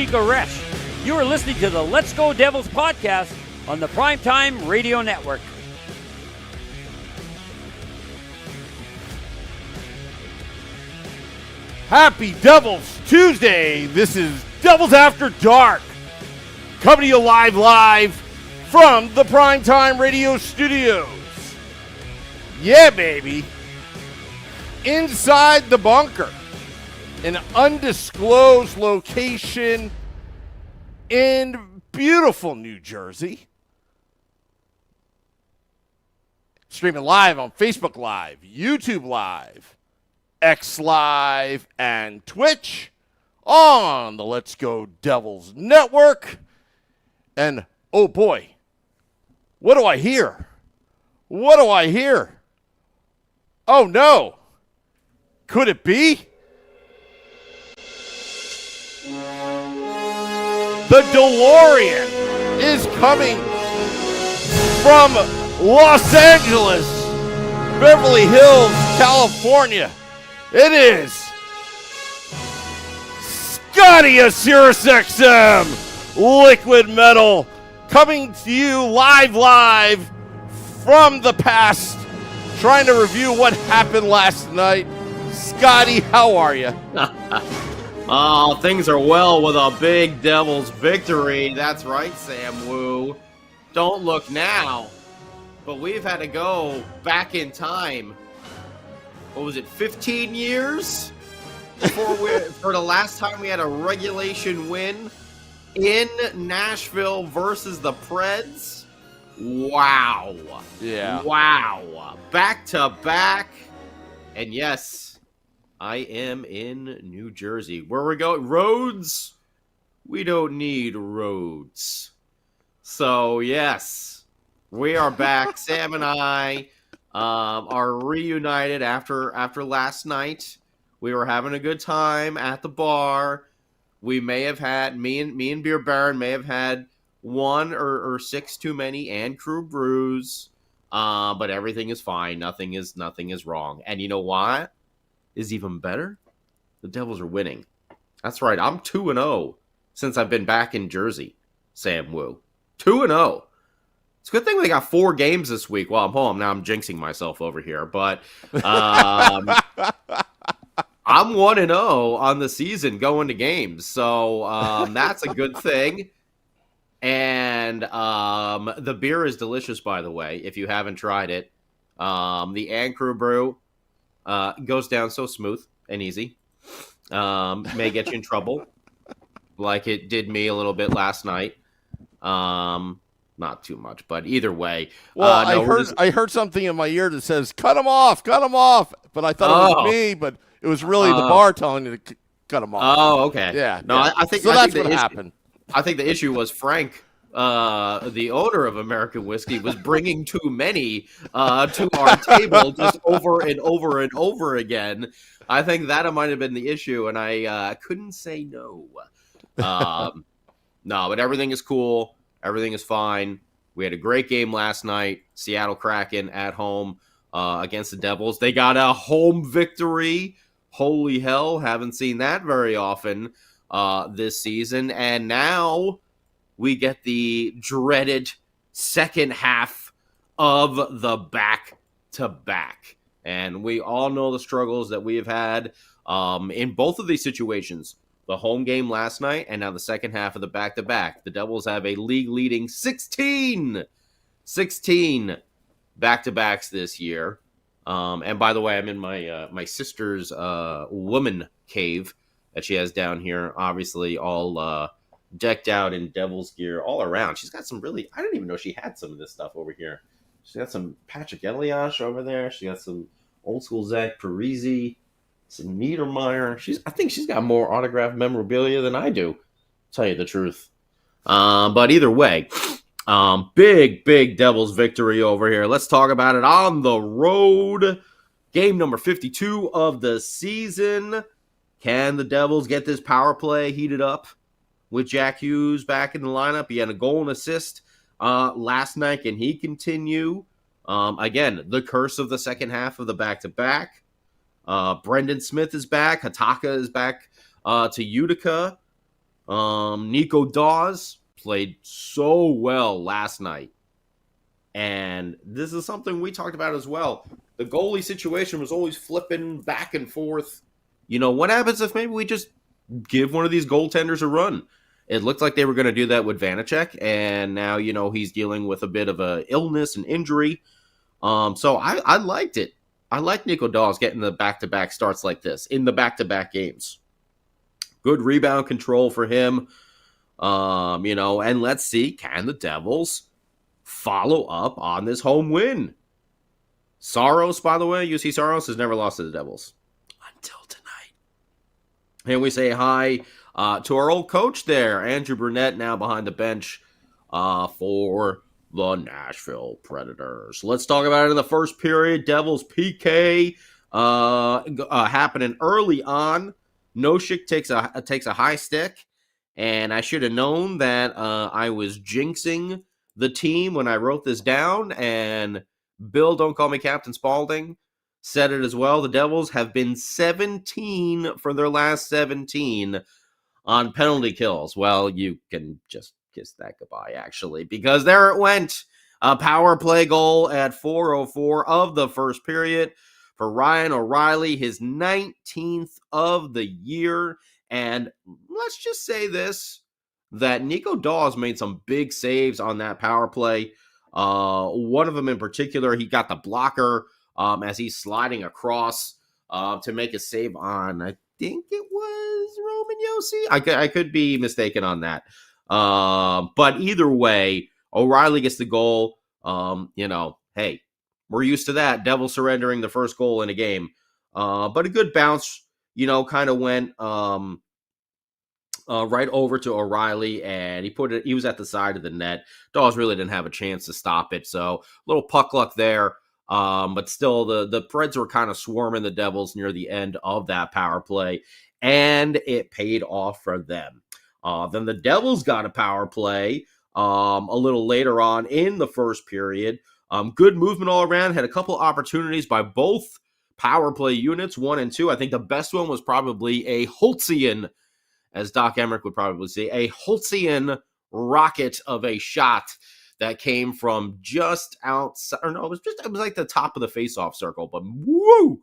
Chico Resch. You are listening to the Let's Go Devils podcast on the Primetime Radio Network. Happy Devils Tuesday. This is Devils After Dark. Coming to you live from the Primetime Radio Studios. Yeah, baby. Inside the bunker. An undisclosed location in beautiful New Jersey. Streaming live on Facebook Live, YouTube Live, X Live, and Twitch on the Let's Go Devils Network. And, oh boy, what do I hear? What do I hear? Oh no. Could it be? The DeLorean is coming from Los Angeles, Beverly Hills, California. It is Scotty of SiriusXM Liquid Metal coming to you live from the past, trying to review what happened last night. Scotty, how are you? Oh, things are well with a big Devils victory. That's right, Sam Woo. Don't look now, but we've had to go back in time. What was it, 15 years? For the last time we had a regulation win in Nashville versus the Preds. Wow. Yeah. Wow. Back to back. And yes, I am in New Jersey. Where we're going? Roads? We don't need roads. So, yes, we are back. Sam and I are reunited after last night. We were having a good time at the bar. We may have had, me and Beer Baron may have had one or six too many and crew brews. But everything is fine. Nothing is wrong. And you know what is even better? The Devils are winning. That's right. I'm 2-0 since I've been back in Jersey, Sam Woo. 2-0. It's a good thing we got 4 games this week while I'm home. Now I'm jinxing myself over here. But I'm 1-0 on the season going to games. So that's a good thing. And the beer is delicious, by the way, if you haven't tried it. The Ancrew Brew goes down so smooth and easy. May get you in trouble, like it did me a little bit last night. Not too much, but either way. Well, I heard something in my ear that says, cut him off. But I thought it was me, but it was really the bar telling you to cut him off. Oh, okay. Yeah. No, yeah. I think so. That's what happened. I think the issue was Frank, the owner of American Whiskey, was bringing too many to our table just over and over and over again. I think that might have been the issue, and I couldn't say no. No, but everything is cool. Everything is fine. We had a great game last night. Seattle Kraken at home against the Devils. They got a home victory. Holy hell, haven't seen that very often this season. And now we get the dreaded second half of the back-to-back. And we all know the struggles that we have had in both of these situations. The home game last night and now the second half of the back-to-back. The Devils have a league-leading 16 back-to-backs this year. And by the way, I'm in my sister's woman cave that she has down here, obviously all decked out in Devils gear all around. She's got some really, I didn't even know she had some of this stuff over here. She's got some Patrick Elias over there. She got some old school Zach Parise, some Niedermeyer. I think she's got more autographed memorabilia than I do, to tell you the truth. But either way, big Devils victory over here. Let's talk about it on the road. Game number 52 of the season. Can the Devils get this power play heated up with Jack Hughes back in the lineup? He had a goal and assist last night. Can he continue? Again, the curse of the second half of the back-to-back. Brendan Smith is back. Hataka is back to Utica. Nico Dawes played so well last night. And this is something we talked about as well. The goalie situation was always flipping back and forth. What happens if maybe we just give one of these goaltenders a run? It looked like they were going to do that with Vanacek, and now, he's dealing with a bit of a illness and injury. So I liked it. I like Nico Dawes getting the back-to-back starts like this in the back-to-back games. Good rebound control for him. And let's see, can the Devils follow up on this home win? Saros, by the way, UC Saros has never lost to the Devils until tonight. And we say hi to our old coach there, Andrew Burnett, now behind the bench for the Nashville Predators. Let's talk about it in the first period. Devils PK happening early on. Noshik takes a high stick, and I should have known that I was jinxing the team when I wrote this down, and Bill, don't call me Captain Spaulding, said it as well. The Devils have been 17 for their last 17 on penalty kills. Well, you can just kiss that goodbye, actually, because there it went. A power play goal at 4:04 of the first period for Ryan O'Reilly, his 19th of the year. And let's just say this, that Nico Dawes made some big saves on that power play. One of them in particular, he got the blocker as he's sliding across to make a save on, I think it was Roman Josi. I could be mistaken on that. But either way, O'Reilly gets the goal. Hey, we're used to that. Devils surrendering the first goal in a game. But a good bounce, kind of went right over to O'Reilly, and he was at the side of the net. Dawes really didn't have a chance to stop it. So a little puck luck there. But still, the Preds were kind of swarming the Devils near the end of that power play, and it paid off for them. Then the Devils got a power play a little later on in the first period. Good movement all around. Had a couple opportunities by both power play units, 1 and 2. I think the best one was probably a Holtzian, as Doc Emmerich would probably say, a Holtzian rocket of a shot that came from just outside. Or no, it was like the top of the face-off circle. But woo!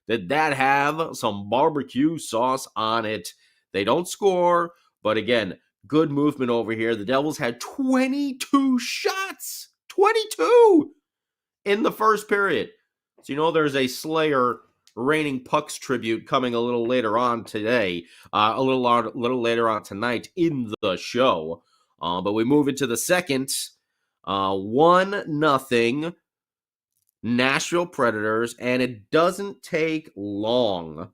Did that have some barbecue sauce on it? They don't score, but again, good movement over here. The Devils had 22 shots. 22 in the first period. So there's a Slayer Raining Pucks tribute coming a little later on today, a little later on tonight in the show. But we move into the second. 1-0 Nashville Predators, and it doesn't take long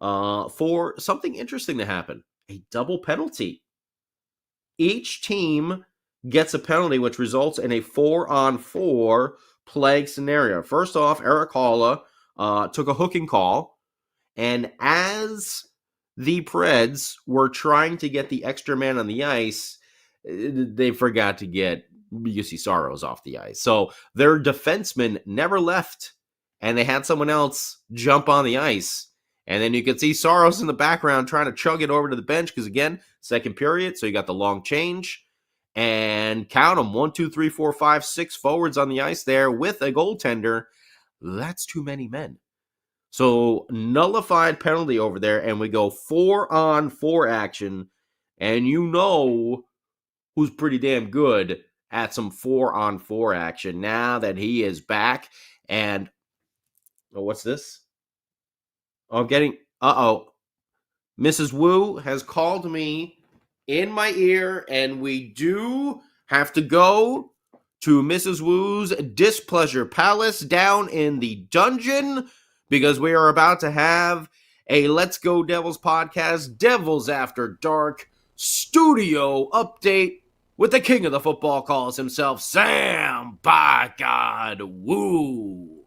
for something interesting to happen. A double penalty. Each team gets a penalty, which results in a 4-on-4 plague scenario. First off, Eric Halla took a hooking call, and as the Preds were trying to get the extra man on the ice, they forgot to get UC Saros off the ice. So their defenseman never left, and they had someone else jump on the ice. And then you could see Saros in the background trying to chug it over to the bench because, again, second period, so you got the long change. And count them, 1, 2, 3, 4, 5, 6 forwards on the ice there with a goaltender. That's too many men. So nullified penalty over there, and we go 4-on-4 action. And who's pretty damn good at some 4-on-4 action now that he is back. And what's this? Mrs. Woo has called me in my ear, and we do have to go to Mrs. Woo's Displeasure Palace down in the dungeon because we are about to have a Let's Go Devils podcast, Devils After Dark studio update with the king of the football calls himself, Sam by God Woo.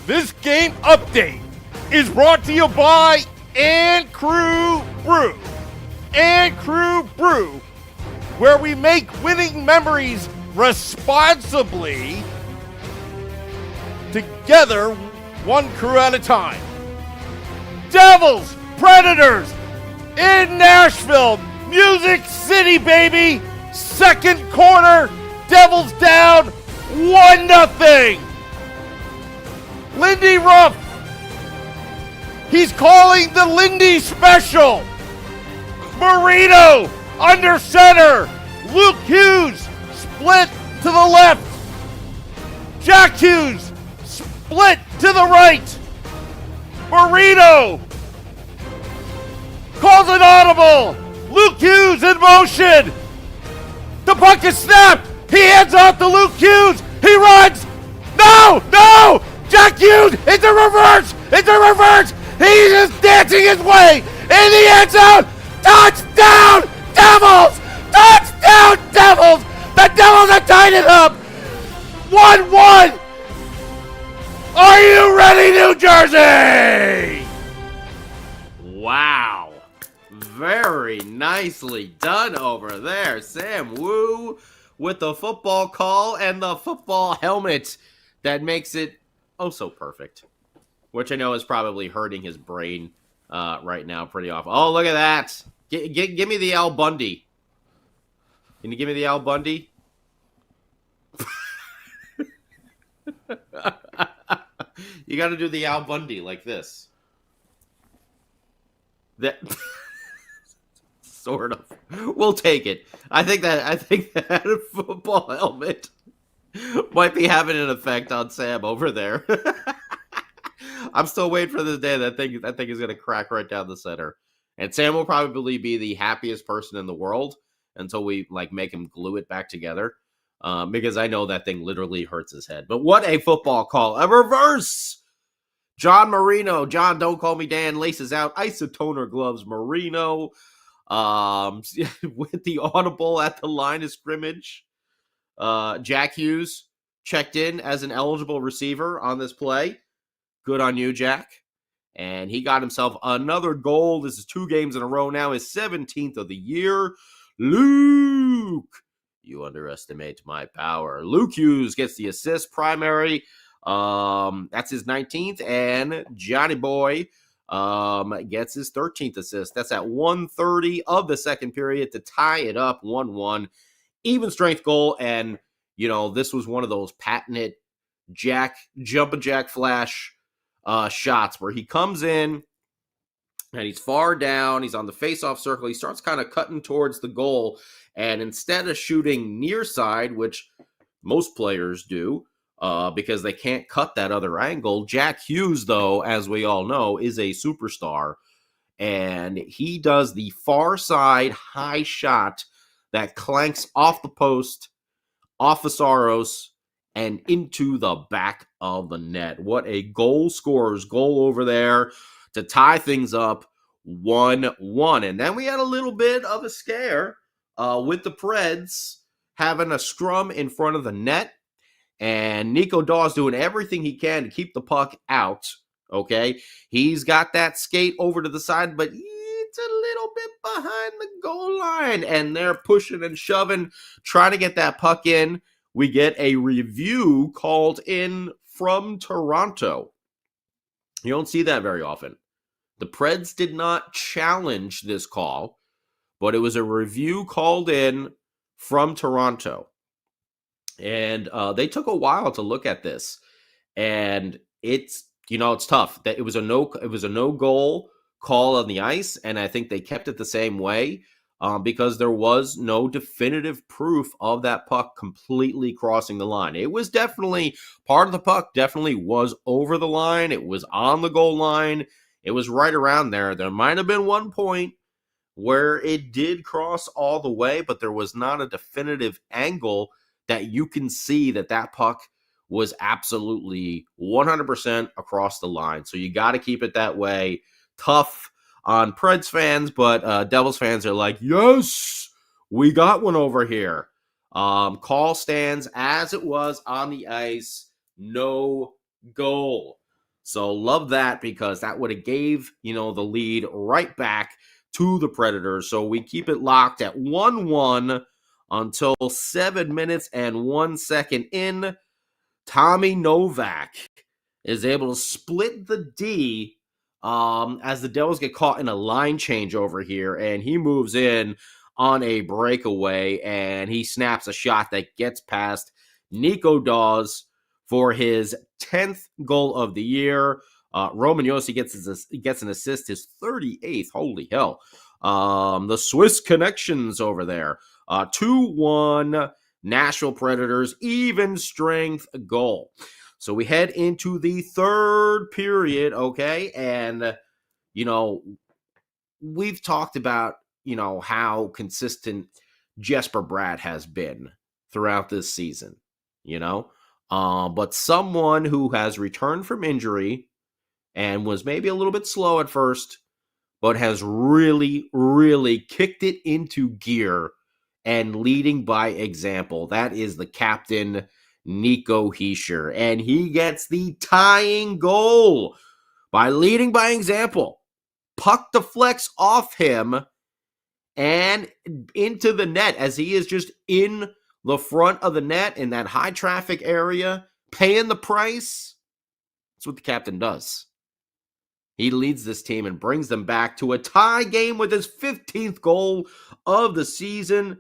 This game update is brought to you by And Crew Brew. And Crew Brew, where we make winning memories responsibly, together, one crew at a time. Devils, Predators, in Nashville, Music City, baby. Second quarter, Devils down 1-0. Lindy Ruff, he's calling the Lindy special. Marino under center. Luke Hughes split to the left. Jack Hughes split to the right. Marino calls an audible. Luke Hughes in motion. The puck is snapped. He hands off to Luke Hughes. He runs. No! Jack Hughes, it's a reverse. He's just dancing his way in the end zone. Touchdown, Devils! Touchdown, Devils! The Devils are tied it up. 1-1. Are you ready, New Jersey? Wow. Very nicely done over there. Sam Woo with the football call and the football helmet that makes it oh so perfect. Which I know is probably hurting his brain right now pretty often. Oh, look at that. Give me the Al Bundy. Can you give me the Al Bundy? You got to do the Al Bundy like this. That sort of. We'll take it. I think that football helmet might be having an effect on Sam over there. I'm still waiting for this day that thing is going to crack right down the center. And Sam will probably be the happiest person in the world until we make him glue it back together. Because I know that thing literally hurts his head. But what a football call. A reverse. John Marino. John, don't call me Dan. Laces out. Isotoner gloves. Marino. With the audible at the line of scrimmage. Jack Hughes checked in as an eligible receiver on this play. Good on you, Jack. And he got himself another goal. This is 2 games in a row now. His 17th of the year. Luke, you underestimate my power. Luke Hughes gets the assist primary. That's his 19th. And Johnny Boy gets his 13th assist. That's at 1:30 of the second period to tie it up 1-1. Even strength goal. And, this was one of those patented jumping jack flash shots where he comes in and he's far down. He's on the face-off circle. He starts kind of cutting towards the goal. And instead of shooting near side, which most players do because they can't cut that other angle, Jack Hughes, though, as we all know, is a superstar. And he does the far side high shot that clanks off the post, off of Saros, and into the back of the net. What a goal scorer's goal over there to tie things up 1-1. And then we had a little bit of a scare with the Preds having a scrum in front of the net. And Nico Dawes doing everything he can to keep the puck out. Okay? He's got that skate over to the side, but it's a little bit behind the goal line. And they're pushing and shoving, trying to get that puck in. We get a review called in from Toronto. You don't see that very often. The Preds did not challenge this call, but it was a review called in from Toronto. And they took a while to look at this. And it's tough. That it was a no goal call on the ice, and I think they kept it the same way. Because there was no definitive proof of that puck completely crossing the line. It was definitely, part of the puck definitely was over the line. It was on the goal line. It was right around there. There might have been one point where it did cross all the way, but there was not a definitive angle that you can see that puck was absolutely 100% across the line. So you got to keep it that way. Tough on Preds fans, but Devils fans are like, yes, we got one over here. Call stands as it was on the ice. No goal. So love that, because that would have gave, the lead right back to the Predators. So we keep it locked at 1-1 until 7 minutes and 1 second in. Tommy Novak is able to split the D as the Devils get caught in a line change over here, and he moves in on a breakaway, and he snaps a shot that gets past Nico Dawes for his 10th goal of the year. Roman Josi gets an assist, his 38th. Holy hell. The Swiss connections over there. 2-1 Nashville Predators, even strength goal. So we head into the third period, okay? And, we've talked about, how consistent Jesper Bratt has been throughout this season, but someone who has returned from injury and was maybe a little bit slow at first, but has really, really kicked it into gear and leading by example. That is the captain, Nico Hischier. And he gets the tying goal by leading by example. Puck deflects off him and into the net as he is just in the front of the net in that high traffic area, paying the price. That's what the captain does. He leads this team and brings them back to a tie game with his 15th goal of the season.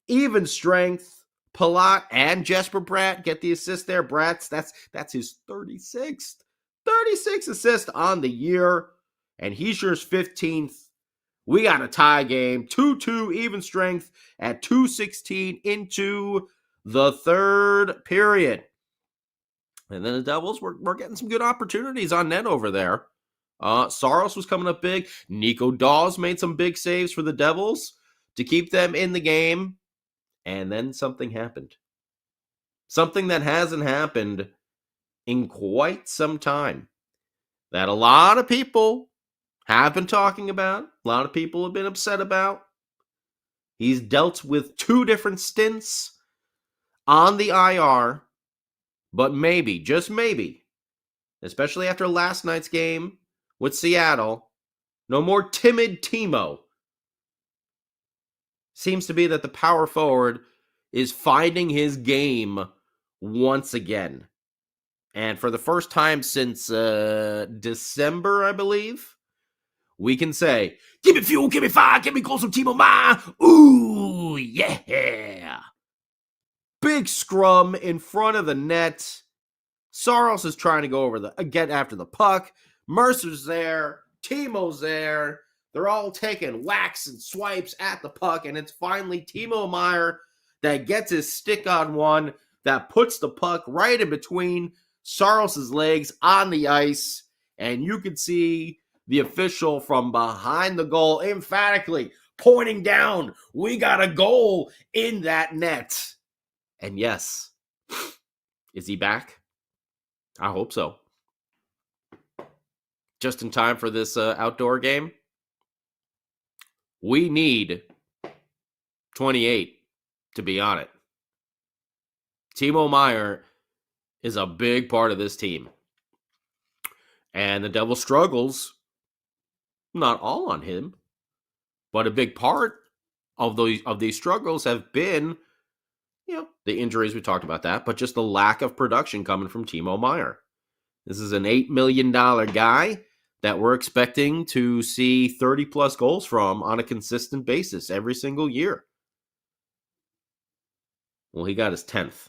Even strength. Palat and Jesper Bratt get the assist there. Bratt's, that's his 36th assist on the year. And Hischier's 15th. We got a tie game. 2-2 even strength at 2:16 into the third period. And then the Devils were getting some good opportunities on net over there. Saros was coming up big. Nico Dawes made some big saves for the Devils to keep them in the game. And then something happened. Something that hasn't happened in quite some time. That a lot of people have been talking about. A lot of people have been upset about. He's dealt with 2 different stints on the IR. But maybe, just maybe, especially after last night's game with Seattle, no more timid Timo. Seems to be that the power forward is finding his game once again. And for the first time since December, I believe, we can say, give me fuel, give me fire, give me goals from Timo Meier. Ooh, yeah. Big scrum in front of the net. Saros is trying to go over get after the puck. Mercer's there. Timo's there. They're all taking whacks and swipes at the puck, and it's finally Timo Meier that gets his stick on one that puts the puck right in between Saros' legs on the ice, and you can see the official from behind the goal emphatically pointing down. We got a goal in that net. And yes, is he back? I hope so. Just in time for this outdoor game. We need 28 to be on it. Timo Meier is a big part of this team. And the Devil struggles, not all on him, but a big part of these struggles have been, the injuries, we talked about that, but just the lack of production coming from Timo Meier. This is an $8 million guy that we're expecting to see 30-plus goals from on a consistent basis every single year. Well, he got his 10th.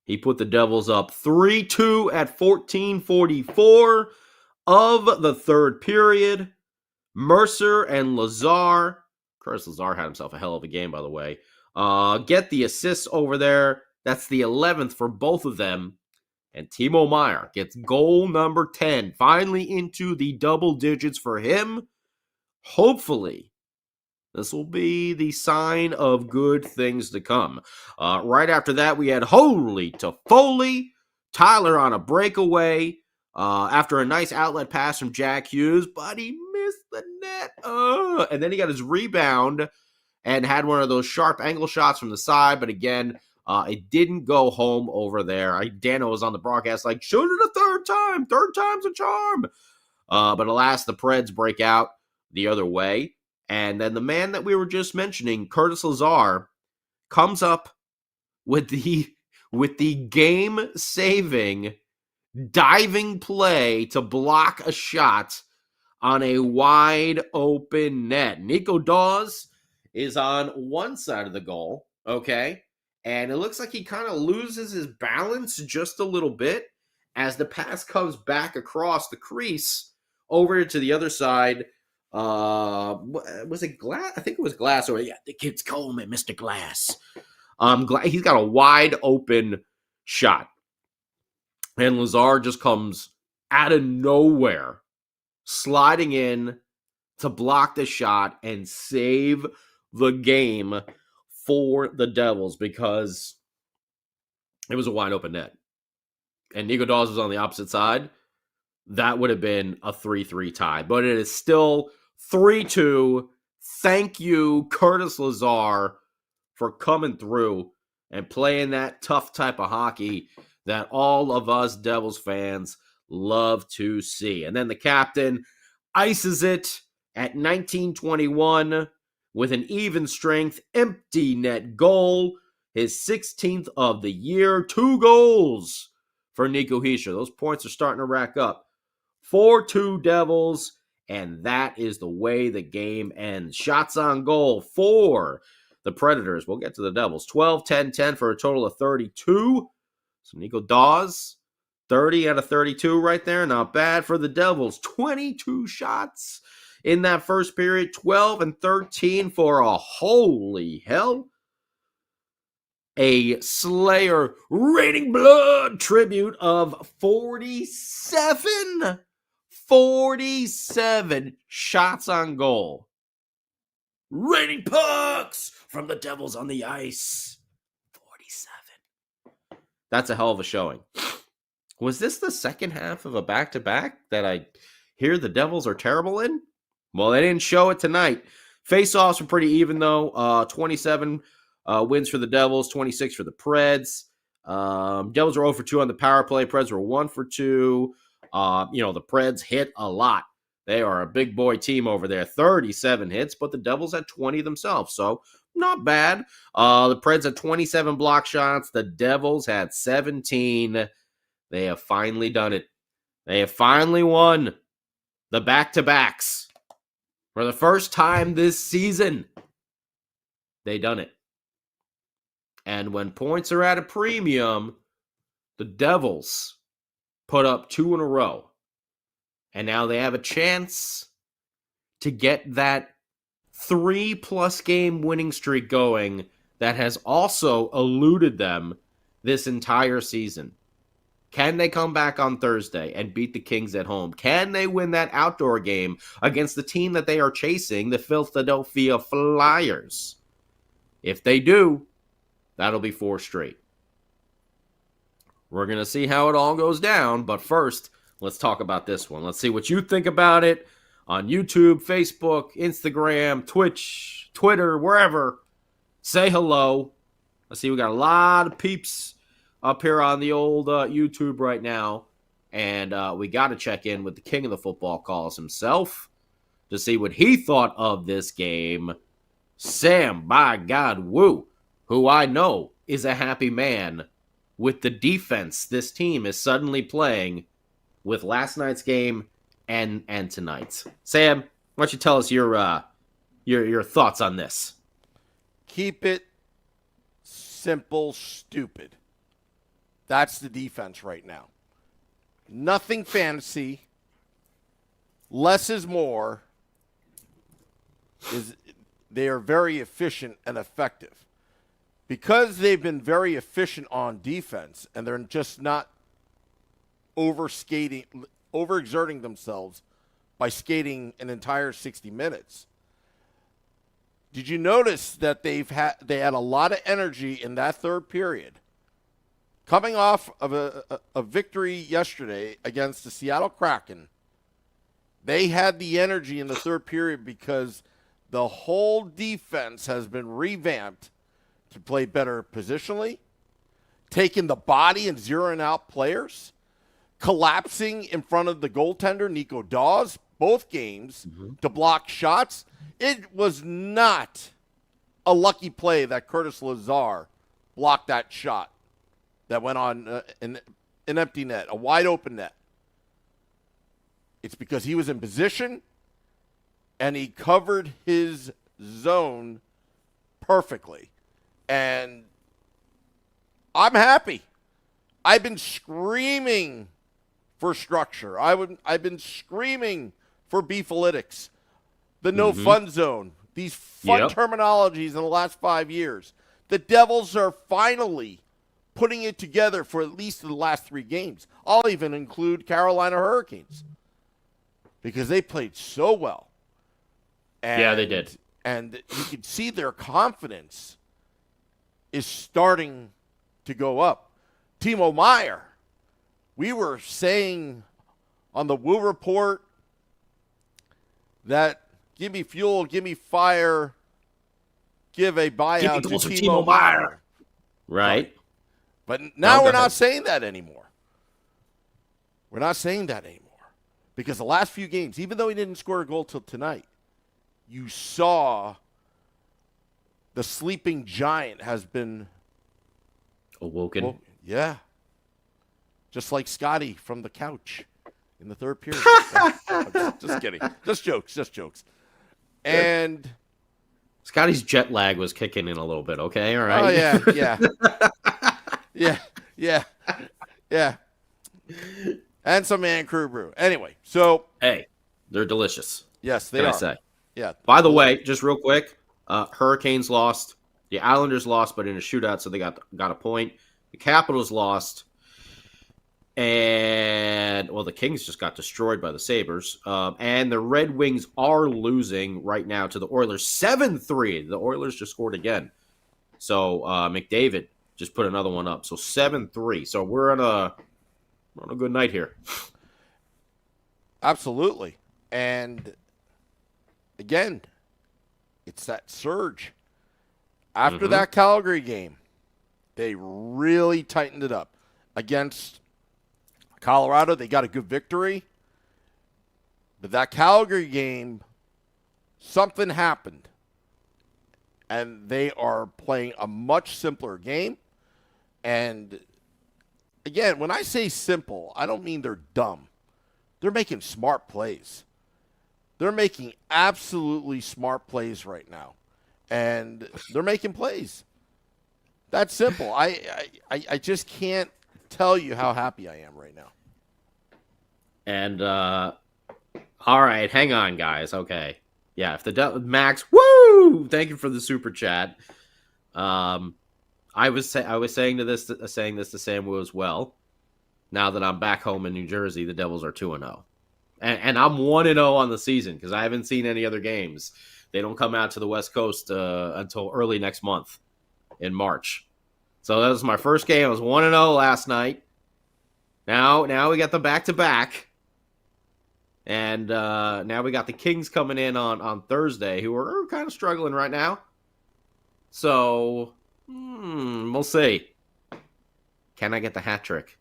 He put the Devils up 3-2 at 14:44 of the third period. Mercer and Lazar, Curtis Lazar had himself a hell of a game, by the way, get the assists over there. That's the 11th for both of them. And Timo Meier gets goal number 10, finally into the double digits for him. Hopefully, this will be the sign of good things to come. Right after that, we had Holy Toffoli, Tyler on a breakaway after a nice outlet pass from Jack Hughes, but he missed the net. And then he got his rebound and had one of those sharp angle shots from the side, but again, It didn't go home over there. Dano was on the broadcast like, shoot it a third time. Third time's a charm. But alas, the Preds break out the other way. And then the man that we were just mentioning, Curtis Lazar, comes up with the game-saving diving play to block a shot on a wide open net. Nico Dawes is on one side of the goal, okay? And it looks like he kind of loses his balance just a little bit as the pass comes back across the crease over to the other side. Was it Glass? I think it was Glass. Or yeah, the kids call me Mr. Glass. He's got a wide open shot. And Lazar just comes out of nowhere, sliding in to block the shot and save the game for the Devils because it was a wide open net. And Nico Dawes was on the opposite side. That would have been a 3-3 tie. But it is still 3-2. Thank you, Curtis Lazar, for coming through and playing that tough type of hockey that all of us Devils fans love to see. And then the captain ices it at 1921 with an even strength empty net goal, his 16th of the year. 2 goals for Nico Hischier. Those points are starting to rack up. 4-2 Devils, and that is the way the game ends. Shots on goal for the Predators. We'll get to the Devils. 12, 10, 10 for a total of 32. So Nico Dawes, 30 out of 32 right there. Not bad for the Devils. 22 shots in that first period. 12 and 13 for a holy hell. A Slayer Raining Blood tribute of 47 shots on goal. Raining pucks from the Devils on the ice. 47. That's a hell of a showing. Was this the second half of a back-to-back that I hear the Devils are terrible in? Well, they didn't show it tonight. Face-offs were pretty even, though. 27 wins for the Devils, 26 for the Preds. Devils were 0 for 2 on the power play. Preds were 1 for 2. The Preds hit a lot. They are a big boy team over there. 37 hits, but the Devils had 20 themselves, so not bad. The Preds had 27 block shots. The Devils had 17. They have finally done it. They have finally won the back-to-backs. For the first time this season, they done it. And when points are at a premium, the Devils put up 2 in a row. And now they have a chance to get that 3+ game winning streak going that has also eluded them this entire season. Can they come back on Thursday and beat the Kings at home? Can they win that outdoor game against the team that they are chasing, the Philadelphia Flyers? If they do, that'll be 4 straight. We're going to see how it all goes down, but first, let's talk about this one. Let's see what you think about it on YouTube, Facebook, Instagram, Twitch, Twitter, wherever. Say hello. I see we got a lot of peeps up here on the old YouTube right now, and we got to check in with the king of the football calls himself to see what he thought of this game. Sam, by God, Woo, who I know is a happy man with the defense this team is suddenly playing with last night's game and tonight's. Sam, why don't you tell us your thoughts on this? Keep it simple, stupid. That's the defense right now. Nothing fancy. Less is more. They are very efficient and effective. Because they've been very efficient on defense and they're just not overexerting themselves by skating an entire 60 minutes. Did you notice that they had a lot of energy in that third period? Coming off of a victory yesterday against the Seattle Kraken, they had the energy in the third period because the whole defense has been revamped to play better positionally, taking the body and zeroing out players, collapsing in front of the goaltender, Nico Dawes, both games to block shots. It was not a lucky play that Curtis Lazar blocked that shot that went on an empty net, a wide open net. It's because he was in position and he covered his zone perfectly. And I'm happy. I've been screaming for structure. I've been screaming for beefalytics, the no fun zone, these fun terminologies in the last 5 years. The Devils are finally putting it together for at least the last 3 games. I'll even include Carolina Hurricanes because they played so well. And, they did. And you could see their confidence is starting to go up. Timo Meier, we were saying on the Woo Report that give me fuel, give me fire, give a buyout to Timo Meier. Right. But now we're not saying that anymore. We're not saying that anymore. Because the last few games, even though he didn't score a goal till tonight, you saw the sleeping giant has been awoken. Well, yeah. Just like Scotty from the couch in the third period. Just kidding. Just jokes. And Scotty's jet lag was kicking in a little bit, okay? All right. Oh, yeah. And some man crew brew. Anyway, so. Hey, they're delicious. Yes, they are. I say? Yeah. By the way, just real quick, Hurricanes lost. The Islanders lost, but in a shootout, so they got a point. The Capitals lost. And, well, the Kings just got destroyed by the Sabres. And the Red Wings are losing right now to the Oilers 7-3. The Oilers just scored again. So McDavid just put another one up. So 7-3. So we're on a good night here. Absolutely. And, again, it's that surge. After that Calgary game, they really tightened it up. Against Colorado, they got a good victory. But that Calgary game, something happened. And they are playing a much simpler game. And, again, when I say simple, I don't mean they're dumb. They're making smart plays. They're making absolutely smart plays right now. And they're making plays. That's simple. I just can't tell you how happy I am right now. And, all right, hang on, guys. Okay. Yeah, if the Max, woo! Thank you for the super chat. I was saying this to Sam Woo as well. Now that I'm back home in New Jersey, the Devils are 2-0. And I'm 1-0 on the season because I haven't seen any other games. They don't come out to the West Coast until early next month in March. So that was my first game. I was 1-0 last night. Now we got the back-to-back. And now we got the Kings coming in on Thursday, who are kind of struggling right now. So, we'll see. Can I get the hat trick?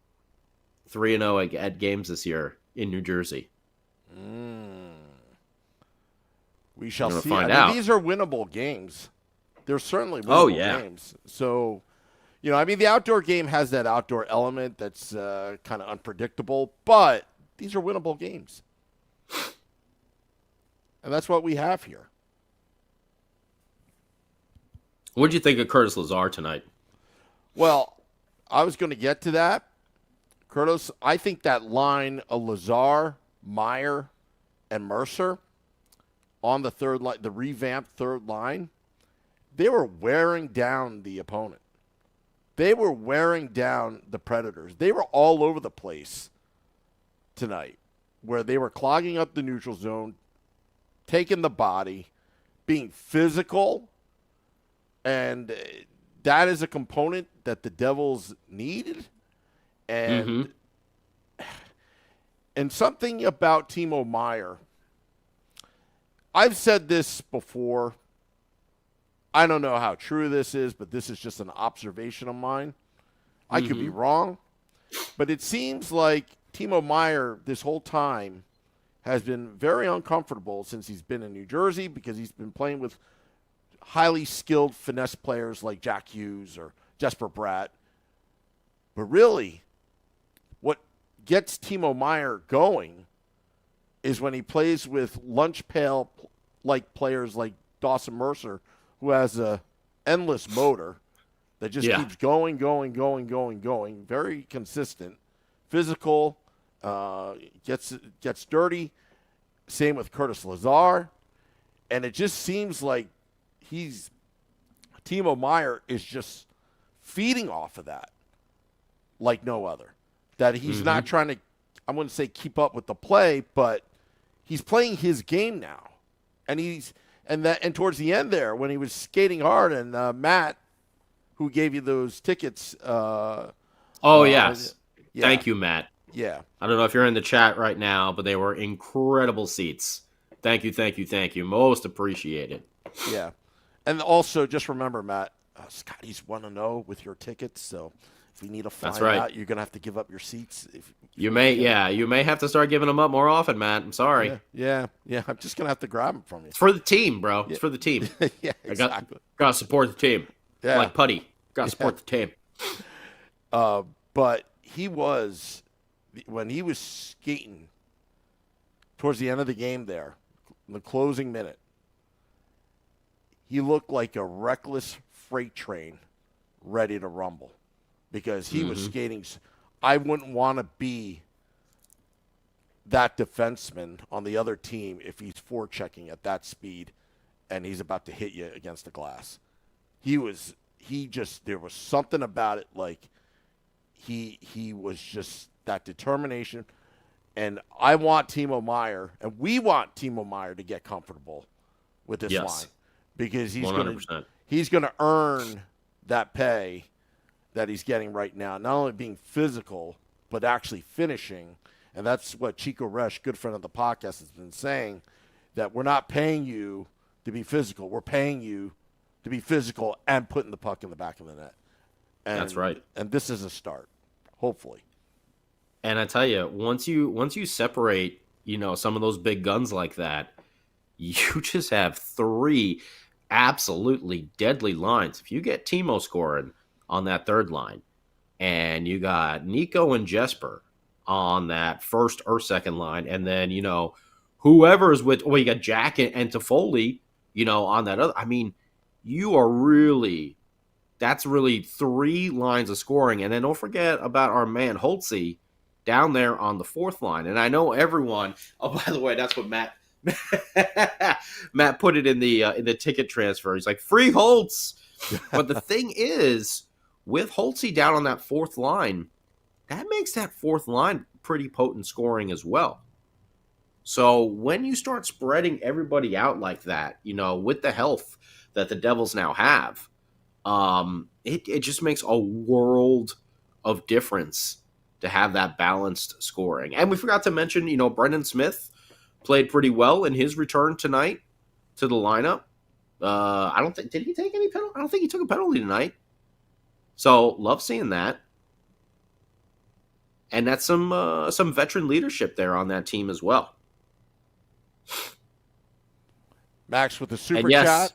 3-0 at games this year in New Jersey. We shall see. Find out. These are winnable games. They're certainly winnable games. So, the outdoor game has that outdoor element that's kind of unpredictable, but these are winnable games. And that's what we have here. What did you think of Curtis Lazar tonight? Well, I was going to get to that. Curtis, I think that line of Lazar, Meier, and Mercer on the third line, the revamped third line, they were wearing down the opponent. They were wearing down the Predators. They were all over the place tonight, where they were clogging up the neutral zone, taking the body, being physical, and that is a component that the Devils needed. And something about Timo Meier, I've said this before. I don't know how true this is, but this is just an observation of mine. I could be wrong, but it seems like Timo Meier this whole time has been very uncomfortable since he's been in New Jersey because he's been playing with highly skilled finesse players like Jack Hughes or Jesper Bratt. But really, what gets Timo Meier going is when he plays with lunch pail-like players like Dawson Mercer, who has a endless motor that just keeps going. Very consistent, physical, gets dirty. Same with Curtis Lazar, and it just seems like Timo Meier is just feeding off of that like no other. That he's not trying to, I wouldn't say keep up with the play, but he's playing his game now, and towards the end there when he was skating hard, and Matt, who gave you those tickets. Yes, thank you, Matt. Yeah, I don't know if you're in the chat right now, but they were incredible seats. Thank you. Most appreciated. Yeah. And also, just remember, Matt, Scotty's 1-0 with your tickets, so if we need to find out, you're going to have to give up your seats. You may have to start giving them up more often, Matt. I'm sorry. Yeah. I'm just going to have to grab them from you. It's for the team, bro. It's for the team. Yeah, exactly. Got to support the team. Yeah. Like Putty. Got to support the team. But when he was skating towards the end of the game there, in the closing minute, he looked like a reckless freight train ready to rumble because he was skating. I wouldn't want to be that defenseman on the other team if he's forechecking at that speed and he's about to hit you against the glass. There was something about it, like he was just that determination. And I want Timo Meier, and we want Timo Meier to get comfortable with this line. Because he's going to earn that pay that he's getting right now, not only being physical, but actually finishing. And that's what Chico Resch, good friend of the podcast, has been saying, that we're not paying you to be physical. We're paying you to be physical and putting the puck in the back of the net. And, that's right. And this is a start, hopefully. And I tell you, once you separate, some of those big guns like that, you just have three absolutely deadly lines. If you get Timo scoring on that third line, and you got Nico and Jesper on that first or second line, and then whoever is with, you got Jack and Toffoli, on that other. I mean, that's really three lines of scoring, and then don't forget about our man Holtzy down there on the fourth line. And I know everyone. Oh, by the way, that's what Matt put it in the ticket transfer. He's like, free Holtz. But the thing is, with Holtzy down on that fourth line, that makes that fourth line pretty potent scoring as well. So when you start spreading everybody out like that, with the health that the Devils now have, it just makes a world of difference to have that balanced scoring. And we forgot to mention, Brendan Smith played pretty well in his return tonight to the lineup. Did he take any penalty? I don't think he took a penalty tonight. So love seeing that. And that's some veteran leadership there on that team as well. Max with the super chat.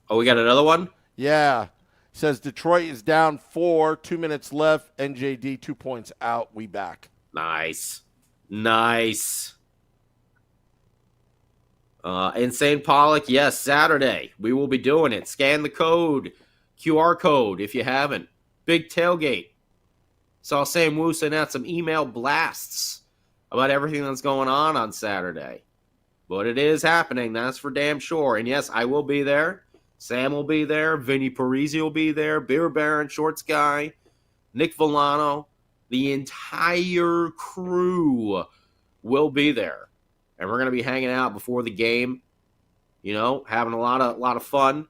Oh, we got another one? Yeah. Says Detroit is down 4, 2 minutes left. NJD 2 points out. We back. Nice. Insane Pollock, yes, Saturday. We will be doing it. Scan the code, QR code if you haven't. Big tailgate. Saw Sam Woo send out some email blasts about everything that's going on Saturday. But it is happening, that's for damn sure. And yes, I will be there. Sam will be there. Vinny Parisi will be there. Beer Baron, Shorts Guy, Nick Villano. The entire crew will be there. And we're going to be hanging out before the game, having a lot of fun.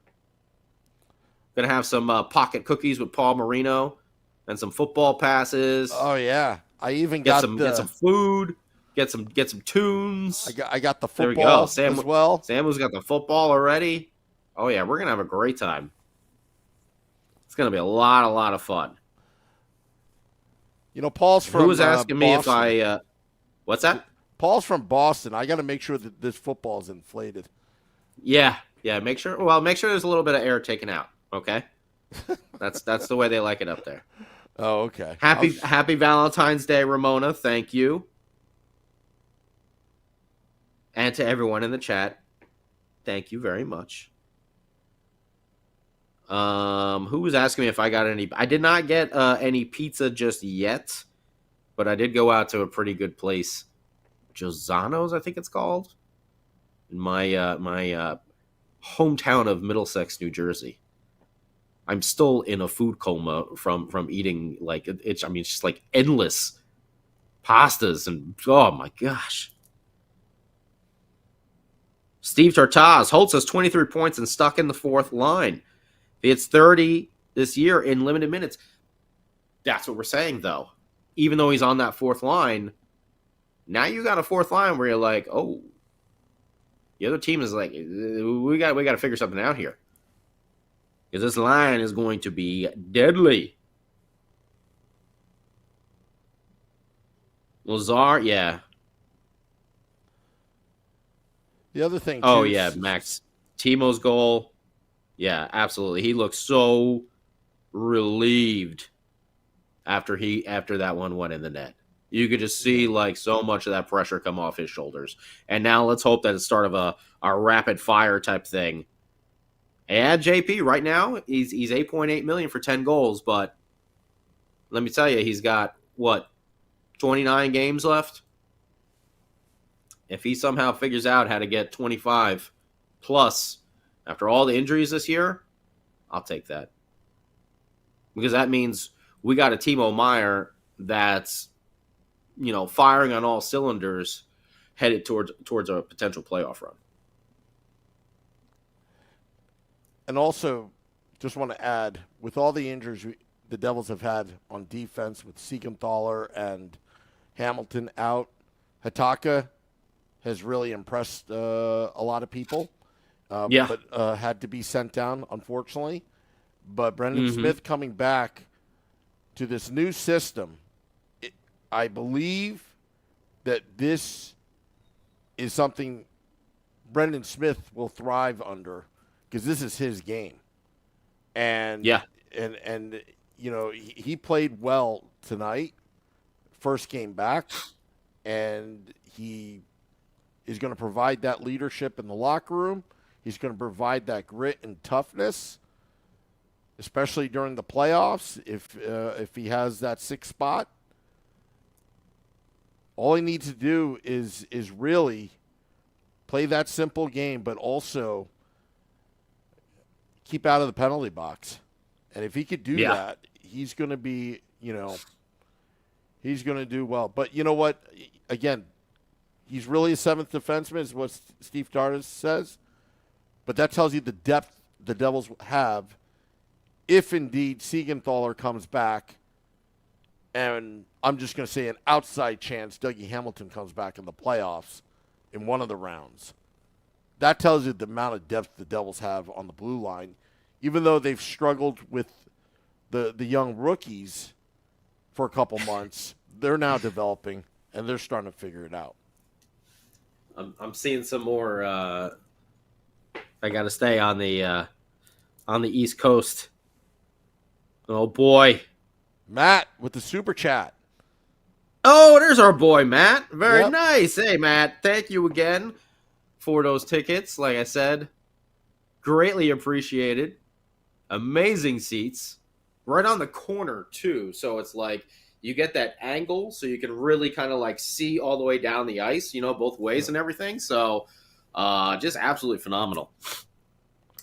Going to have some pocket cookies with Paul Marino and some football passes. Oh yeah, I even get some food, get some tunes. I got the football as well. Sam has got the football already. Oh yeah, we're going to have a great time. It's going to be a lot of fun. Paul's from Who was asking me if Boston. I? What's that? Paul's from Boston. I got to make sure that this football is inflated. Yeah. Make sure there's a little bit of air taken out. Okay. That's the way they like it up there. Oh, okay. Happy Valentine's Day, Ramona. Thank you. And to everyone in the chat, thank you very much. Who was asking me if I got any? I did not get any pizza just yet, but I did go out to a pretty good place, Giussano's, I think it's called, in my hometown of Middlesex, New Jersey. I'm still in a food coma from eating it's just like endless pastas and oh my gosh. Steve Tartaz Holtz has 23 points and stuck in the fourth line. He hits 30 this year in limited minutes. That's what we're saying, though. Even though he's on that fourth line, now you got a fourth line where you're like, oh, the other team is like, we got to figure something out here. Because this line is going to be deadly. Lazar, yeah. The other thing, oh, yeah, Max. Timo's goal. Yeah, absolutely. He looked so relieved after that one went in the net. You could just see like so much of that pressure come off his shoulders. And now let's hope that it's start of a rapid fire type thing. And JP right now he's $8.8 million for 10 goals, but let me tell you, he's got 29 games left. If he somehow figures out how to get 25 plus after all the injuries this year, I'll take that. Because that means we got a Timo Meier that's, firing on all cylinders, headed towards a potential playoff run. And also, just want to add, with all the injuries the Devils have had on defense with Siegenthaler and Hamilton out, Hataka has really impressed a lot of people. But had to be sent down, unfortunately. But Brendan Smith coming back to this new system, I believe that this is something Brendan Smith will thrive under because this is his game. And he played well tonight, first game back, and he is going to provide that leadership in the locker room. He's going to provide that grit and toughness, especially during the playoffs. If he has that sixth spot, all he needs to do is really play that simple game, but also keep out of the penalty box. And if he could do that, he's going to be, he's going to do well. But you know what? Again, he's really a seventh defenseman, is what Steve Tartas says. But that tells you the depth the Devils have if indeed Siegenthaler comes back. And I'm just going to say an outside chance Dougie Hamilton comes back in the playoffs in one of the rounds. That tells you the amount of depth the Devils have on the blue line. Even though they've struggled with the young rookies for a couple months, they're now developing, and they're starting to figure it out. I'm seeing some more. I got to stay on the East Coast. Oh boy, Matt with the super chat. Oh, there's our boy Matt. Very nice. Hey Matt, thank you again for those tickets. Like I said, greatly appreciated. Amazing seats, right on the corner too. So it's like you get that angle, so you can really kind of like see all the way down the ice, both ways and everything. So, just absolutely phenomenal.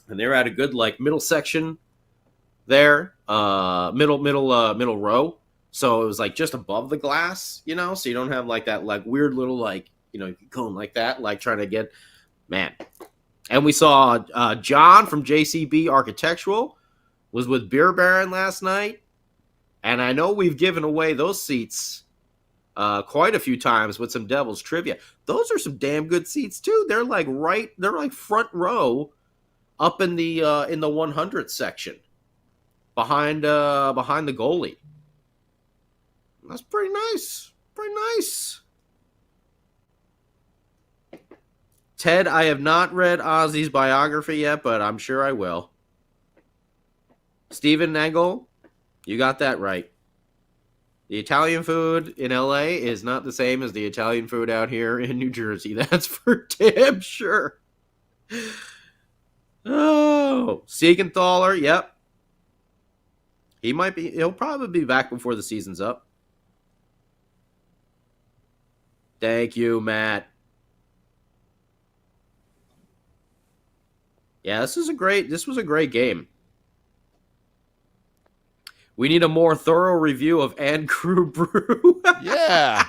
And they're at a good middle section there, middle row. So it was just above the glass, so you don't have that weird little going like that, trying to get, man. And we saw John from JCB Architectural was with Beer Baron last night. And I know we've given away those seats quite a few times with some Devils trivia. Those are some damn good seats too. They're they're front row up in the 100 section behind the goalie. That's pretty nice. Pretty nice. Ted, I have not read Ozzy's biography yet, but I'm sure I will. Stephen Nagel, you got that right. The Italian food in LA is not the same as the Italian food out here in New Jersey. That's for damn sure. Oh, Siegenthaler, yep. He'll probably be back before the season's up. Thank you, Matt. Yeah, this was a great game. We need a more thorough review of And Crew Brew. Yeah.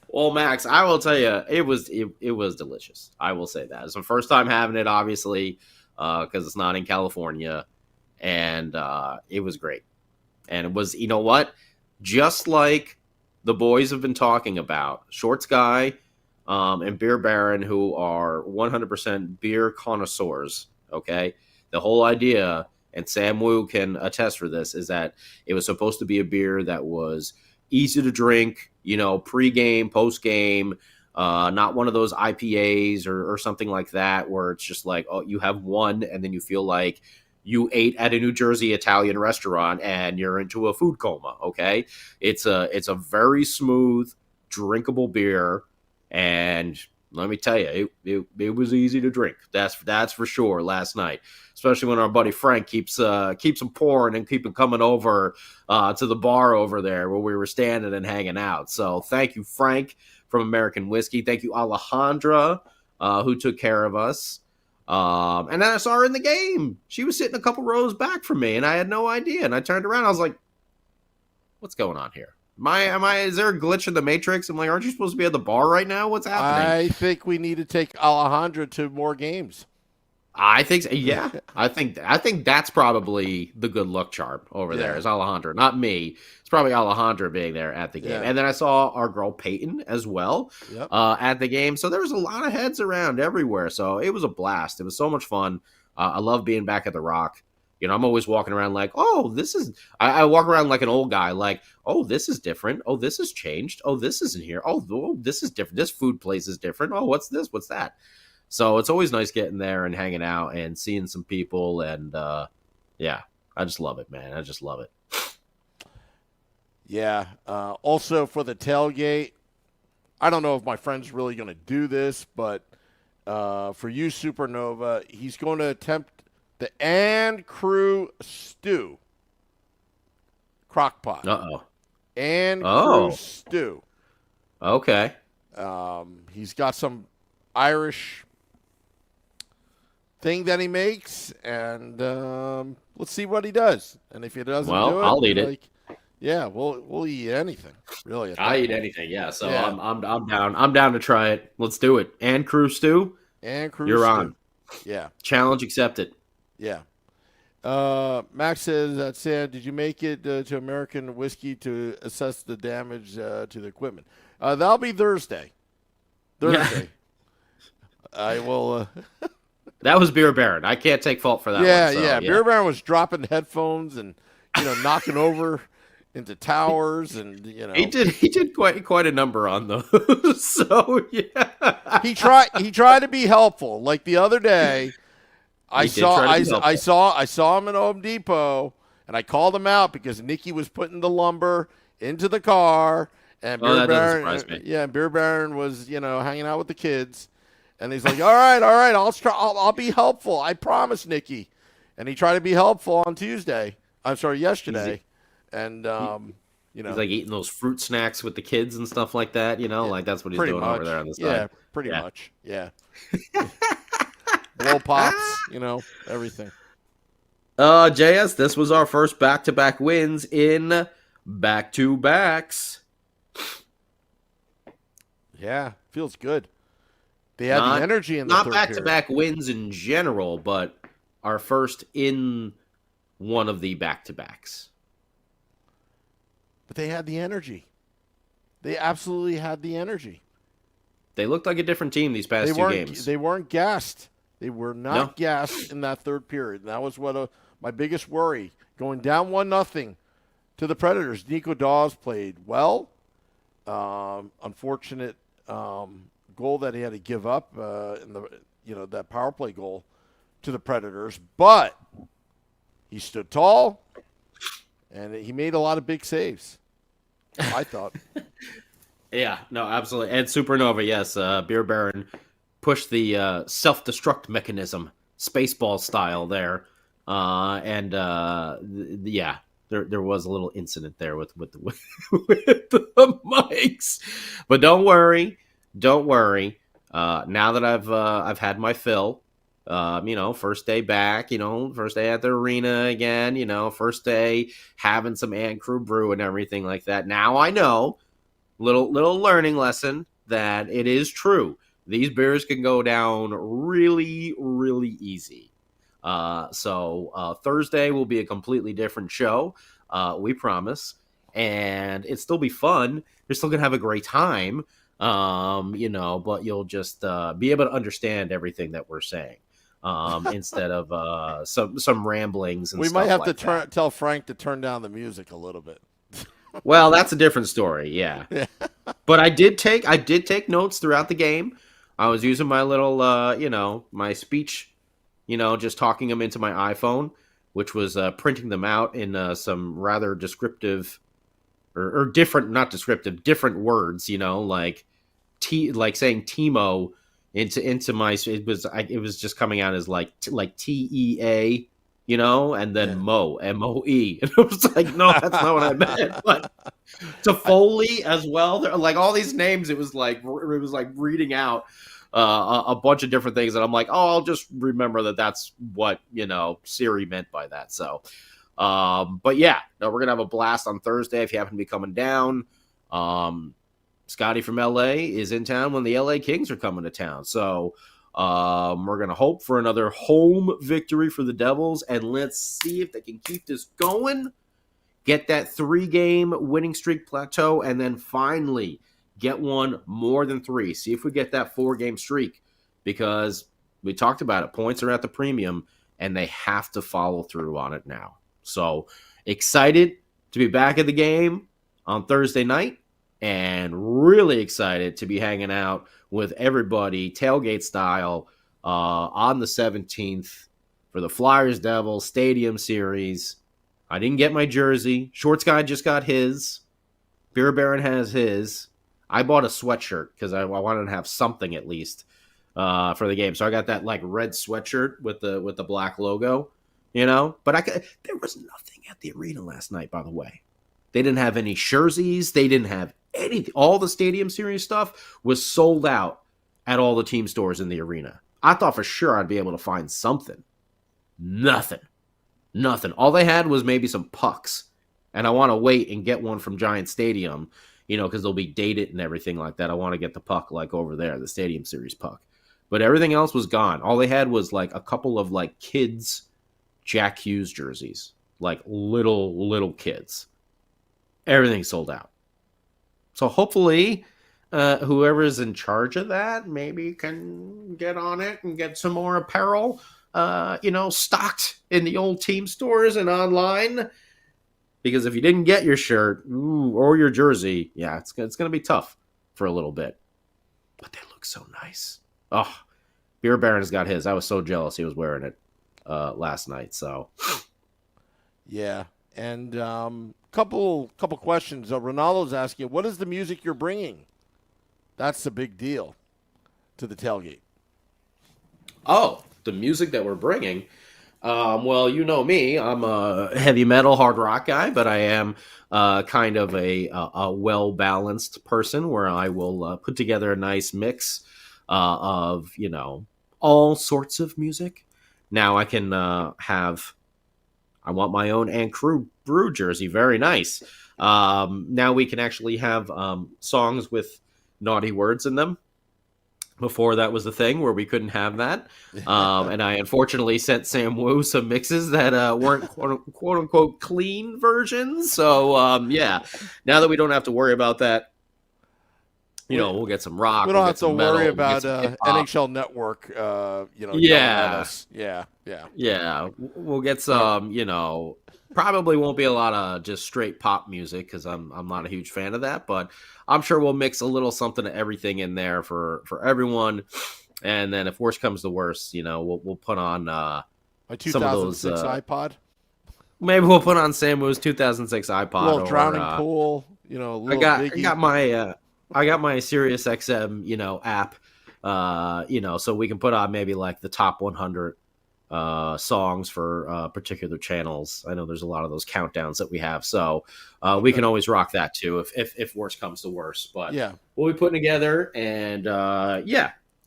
Well, Max, I will tell you, it was delicious. I will say that. It's my first time having it, obviously, because it's not in California, and it was great. And it was, you know what? Just like the boys have been talking about, Shorts Guy and Beer Baron, who are 100% beer connoisseurs, okay? The whole idea, and Sam Woo can attest for this, is that it was supposed to be a beer that was easy to drink, pre-game, post-game, not one of those IPAs or something like that where it's just like, oh, you have one and then you feel like you ate at a New Jersey Italian restaurant and you're into a food coma, okay? It's a very smooth, drinkable beer, and let me tell you, it was easy to drink. That's for sure last night, especially when our buddy Frank keeps them pouring and keep them coming over to the bar over there where we were standing and hanging out. So thank you, Frank from American Whiskey. Thank you, Alejandra, who took care of us. And then I saw her in the game. She was sitting a couple rows back from me, and I had no idea. And I turned around. I was like, "What's going on here? Is there a glitch in the Matrix?" I'm like, "Aren't you supposed to be at the bar right now? What's happening?" I think we need to take Alejandra to more games. I think so. Yeah. I think that's probably the good luck charm over there is Alejandra, not me. It's probably Alejandra being there at the game. Yeah. And then I saw our girl Peyton as well at the game. So there was a lot of heads around everywhere. So it was a blast. It was so much fun. I love being back at the Rock. I'm always walking around like, oh, I walk around like an old guy, like, oh, this is different. Oh, this has changed. Oh, this isn't here. Oh, this is different. This food place is different. Oh, what's this? What's that? So it's always nice getting there and hanging out and seeing some people. And I just love it, man. I just love it. Yeah. Also for the tailgate, I don't know if my friend's really going to do this, but for you, Supernova, he's going to attempt the And Crew Stew. Crockpot. Uh-oh. And Crew Stew. Okay. He's got some Irish thing that he makes, and let's see what he does. And if he doesn't do it, I'll eat it. Yeah, we'll eat anything, really. I eat anything, yeah. So yeah. I'm down. I'm down to try it. Let's do it. And Crew Stew. And Crew You're Stew. on. Yeah. Challenge accepted. Yeah. Max says, Sam, did you make it to American Whiskey to assess the damage to the equipment? That'll be Thursday. Yeah. I will. That was Beer Baron. I can't take fault for that. Yeah. Beer Baron was dropping headphones and knocking over into towers, and he did quite a number on those. So yeah, he tried to be helpful. Like the other day, I saw him in Home Depot, and I called him out because Nikki was putting the lumber into the car, and Beer Baron, doesn't surprise me. Yeah, Beer Baron was hanging out with the kids, and he's like, all right, I'll be helpful. I promise, Nikki. And he tried to be helpful on yesterday. And, he's like eating those fruit snacks with the kids and stuff like that, like that's what he's doing over there on the side. Yeah, pretty much. Yeah. Blow pops, everything. JS, this was our first back-to-back wins in back-to-backs. Yeah, feels good. They had the energy in the third period. Not back-to-back wins in general, but our first in one of the back-to-backs. But they had the energy. They absolutely had the energy. They looked like a different team these past two games. They weren't gassed. They were not gassed in that third period. And that was my biggest worry. Going down 1-0 to the Predators. Nico Dawes played well. Unfortunate goal that he had to give up in that power play goal to the Predators, but he stood tall and he made a lot of big saves, I thought. Yeah, no, absolutely. And Supernova, yes, Beer Baron pushed the self-destruct mechanism, Spaceball style there. Yeah, there was a little incident there with the the mics. But don't worry. Now that I've had my fill, first day back, first day at the arena again, first day having some Ant Crew brew and everything like that. Now I know, little learning lesson, that it is true. These beers can go down really, really easy. So Thursday will be a completely different show. We promise. And it'll still be fun. You're still going to have a great time. But you'll just be able to understand everything that we're saying. Instead of some ramblings and we stuff might have like to tell Frank to turn down the music a little bit. Well, that's a different story, yeah. But I did take notes throughout the game. I was using my little my speech, just talking them into my iPhone, which was printing them out in some rather descriptive or different, not descriptive, different words, like saying Timo into my, it was just coming out as like TEA, and then Mo, MOE. And it was like, no, that's not what I meant. But to Foley as well, like all these names, it was like reading out a bunch of different things. And I'm like, I'll just remember that that's what, Siri meant by that. So, but yeah, no, we're going to have a blast on Thursday if you happen to be coming down. Scotty from LA is in town when the LA Kings are coming to town. So, we're going to hope for another home victory for the Devils, and let's see if they can keep this going, get that 3-game winning streak plateau, and then finally get one more than 3. See if we get that 4-game streak, because we talked about it. Points are at the premium, and they have to follow through on it now. So excited to be back at the game on Thursday night, and really excited to be hanging out with everybody, tailgate style, on the 17th for the Flyers Devils Stadium Series. I didn't get my jersey. Shorts guy just got his. Beer Baron has his. I bought a sweatshirt because I wanted to have something at least for the game. So I got that like red sweatshirt with the black logo, But there was nothing at the arena last night, by the way. They didn't have any jerseys. They didn't have anything. All the Stadium Series stuff was sold out at all the team stores in the arena. I thought for sure I'd be able to find something. Nothing. All they had was maybe some pucks. And I want to wait and get one from Giant Stadium, because they'll be dated and everything like that. I want to get the puck like over there, the Stadium Series puck. But everything else was gone. All they had was like a couple of like kids' Jack Hughes jerseys. Like little kids. Everything sold out. So hopefully, whoever's in charge of that maybe can get on it and get some more apparel, stocked in the old team stores and online. Because if you didn't get your shirt or your jersey, yeah, it's going to be tough for a little bit. But they look so nice. Oh, Beer Baron's got his. I was so jealous he was wearing it last night. So, yeah. And couple questions. Ronaldo's asking, what is the music you're bringing? That's the big deal to the tailgate. Oh, the music that we're bringing. Well, you know me. I'm a heavy metal, hard rock guy, but I am kind of a well-balanced person where I will put together a nice mix of, all sorts of music. Now I can I want my own Ant Crew brew jersey. Very nice. Now we can actually have songs with naughty words in them. Before that was the thing where we couldn't have that. And I unfortunately sent Sam Woo some mixes that weren't quote unquote clean versions. So yeah, now that we don't have to worry about that, we'll get some rock. We don't have to metal, worry about NHL Network. Yeah. Yeah. Yeah. We'll get some, Probably won't be a lot of just straight pop music because I'm not a huge fan of that, but I'm sure we'll mix a little something of everything in there for everyone. And then if worse comes to worse, we'll put on My some of those 2006 iPod. maybe we'll put on Sam Woo's 2006 iPod A little or Drowning Pool. A little I got Biggie. I got my Sirius XM, app, so we can put on maybe like the top 100 songs for particular channels. I know there's a lot of those countdowns that we have, so we can always rock that too if worse comes to worse. But Yeah. we'll be putting together, and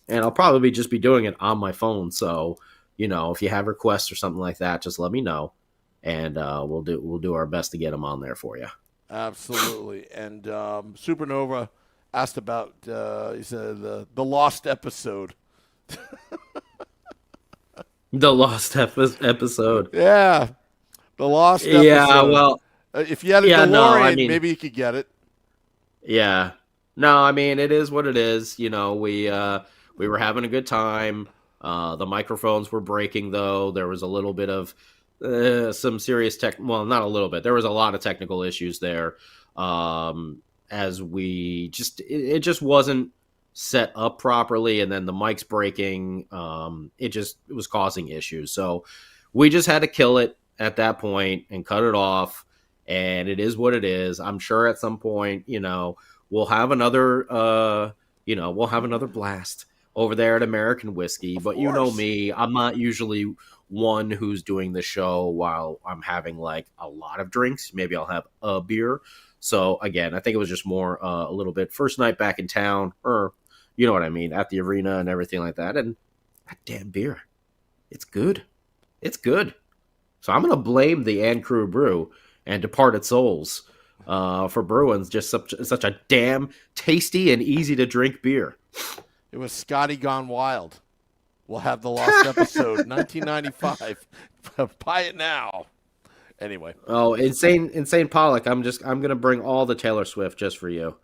and I'll probably just be doing it on my phone. So if you have requests or something like that, just let me know, and we'll do our best to get them on there for you. Absolutely. And Supernova asked about, he said, the lost episode. The lost episode. Yeah. The lost episode. Yeah, well, if you had a DeLorean, maybe you could get it. Yeah. No, I mean, it is what it is. We were having a good time. The microphones were breaking, though. There was a little bit of some serious well, not a little bit. There was a lot of technical issues there. As we it just wasn't set up properly, and then the mic's breaking. It was causing issues. So we just had to kill it at that point and cut it off. And it is what it is. I'm sure at some point, we'll have another blast over there at American Whiskey. But you know me, I'm not usually one who's doing the show while I'm having like a lot of drinks. Maybe I'll have a beer. So again, I think it was just more a little bit first night back in town, or you know what I mean, at the arena and everything like that. And that damn beer, it's good. It's good. So I'm going to blame the And Crew Brew and Departed Souls for brewing just such a damn tasty and easy to drink beer. It was Scotty Gone Wild. We'll have the lost episode, 1995. Buy it now. Anyway. Oh, insane Pollock! I'm gonna bring all the Taylor Swift just for you.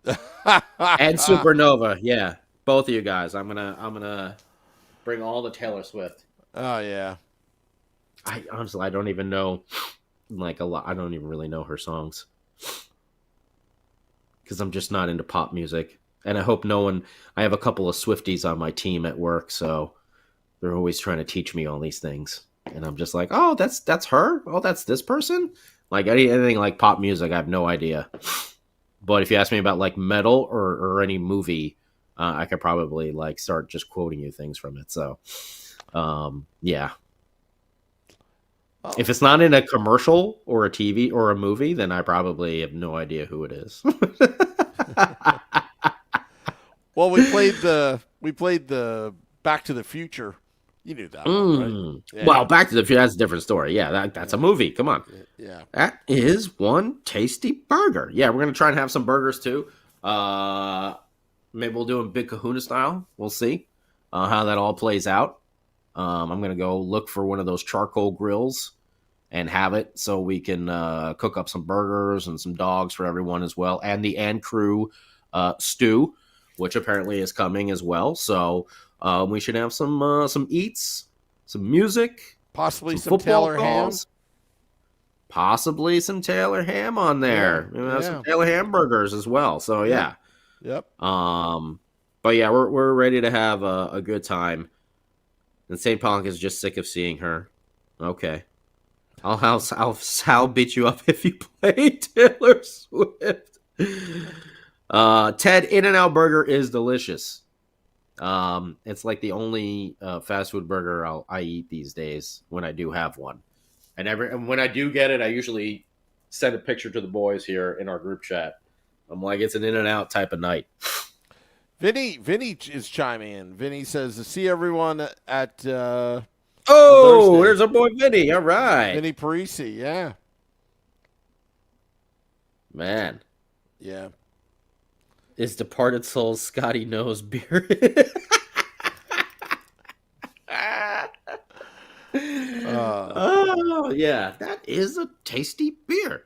And Supernova, yeah, both of you guys. I'm gonna bring all the Taylor Swift. Oh yeah. I honestly don't even know like a lot. I don't even really know her songs because I'm just not into pop music. And I hope no one. I have a couple of Swifties on my team at work, so they're always trying to teach me all these things. And I'm just like, oh, that's her. Oh, that's this person. Like anything like pop music, I have no idea. But if you ask me about like metal or any movie, I could probably like start just quoting you things from it. So, yeah. Oh. If it's not in a commercial or a TV or a movie, then I probably have no idea who it is. Well, we played the Back to the Future. You knew that one, right? Yeah. Well, Back to the Future, that's a different story. Yeah, that's a movie. Come on. Yeah. That is one tasty burger. Yeah, we're going to try and have some burgers too. Maybe we'll do them Big Kahuna style. We'll see how that all plays out. I'm going to go look for one of those charcoal grills and have it so we can cook up some burgers and some dogs for everyone as well. And the And Crew stew, which apparently is coming as well. So we should have some eats, some music, possibly some Taylor ham. Possibly some Taylor ham on there. Yeah. Some Taylor hamburgers as well. So yeah. Yep. But yeah, we're ready to have a good time. And St. Pollock is just sick of seeing her. Okay. I'll beat you up if you play Taylor Swift. Ted, In-N-Out Burger is delicious. It's like the only fast food burger I eat these days when I do have one. And when I do get it, I usually send a picture to the boys here in our group chat. I'm like, it's an In-N-Out type of night. Vinny is chiming in. Vinny says to see everyone at there's our boy Vinny. All right. Vinny Parisi, yeah. Man. Yeah. Is Departed Souls Scotty Knows beer? Oh, yeah. That is a tasty beer.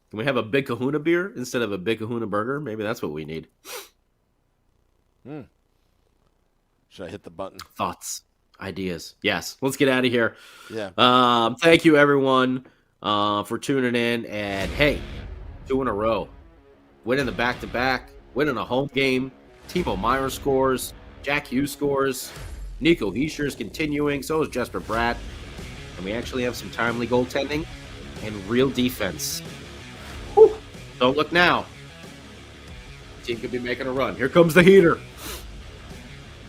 Can we have a Big Kahuna beer instead of a Big Kahuna burger? Maybe that's what we need. Should I hit the button? Thoughts? Ideas. Yes. Let's get out of here. Yeah. Thank you, everyone, for tuning in. And, hey, 2 in a row. Winning the back-to-back. Winning a home game. Timo Meier scores. Jack Hughes scores. Nico Heischer's continuing. So is Jesper Bratt. And we actually have some timely goaltending and real defense. Whew. Don't look now. The team could be making a run. Here comes the heater.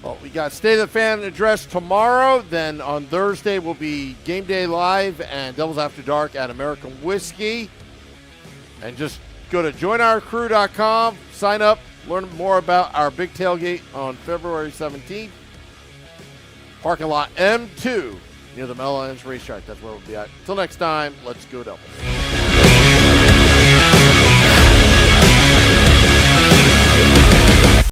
Well, we got State of the Fan address tomorrow. Then on Thursday will be Game Day Live and Devils After Dark at American Whiskey. And just go to joinourcrew.com, sign up, learn more about our big tailgate on February 17th. Parking lot M2 near the Meadowlands Racetrack. That's where we'll be at. Until next time, let's go Devils.